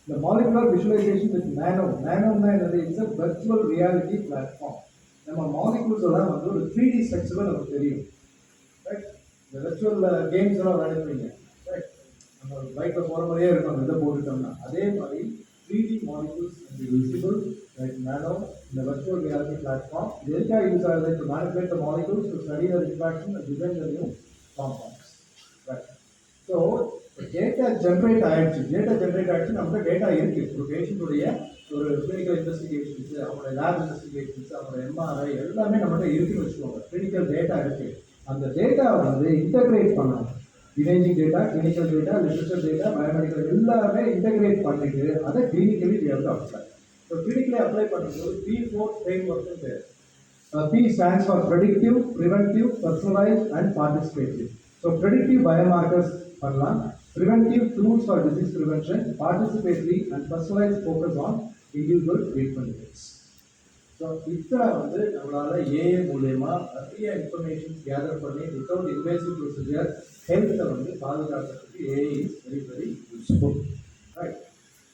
The molecular visualization with nano is a virtual reality platform. நம்ம molecules எல்லாம் வந்து ஒரு 3D ஸ்ட்ரக்சரில் நமக்கு தெரியும், ரைட்? இந்த விர்ச்சுவல் கேம்ஸ் எல்லாம் விளையாடுறீங்க, ரைட்? நம்ம பைக்கில் போகிற மாதிரியே இருக்கும் அந்த இதை போட்டுட்டோம்னா. அதே மாதிரி 3D மாலிகுல்ஸ் விசிபிள் லைக் நானோ இந்த virtual reality platform. இது எதுக்காக யூஸ் ஆகுது? to manipulate the molecules to study their interaction and design the new compounds, right? So data generate ஆயிடுச்சு நம்ம டேட்டா இருக்கு. ஒரு பேஷண்ட்டுடைய ஒரு கிளினிக்கல் இன்வெஸ்டிகேஷன்ஸ், அவங்களோட லேப் இன்வெஸ்டிகேஷன்ஸ், அவங்களோட எம்ஆர்ஐ எல்லாமே நம்மகிட்ட இருக்குன்னு வச்சுக்கோங்க. கிளினிக்கல் டேட்டா இருக்கு. அந்த டேட்டாவை வந்து இன்டகிரேட் பண்ணணும். Imaging data, clinical data, literature data, biomedical எல்லாமே இன்டகிரேட் பண்ணிட்டு அதை clinically apply. So clinically apply பண்ணும்போது P4 ஃப்ரேம் ஒர்க்னு பேர். P stands for predictive, preventive, personalized and participative. So predictive biomarkers பண்ணலாம், preventive tools for disease prevention, participatory and personalized focus on individual treatment needs. So இத்தனை வந்து நம்மளால AA மூலயமா நிறைய informations gather பண்ணி without invasive procedure ஹெல்த்தை வந்து பாதுகாக்கிறதுக்கு AI is very very useful, right?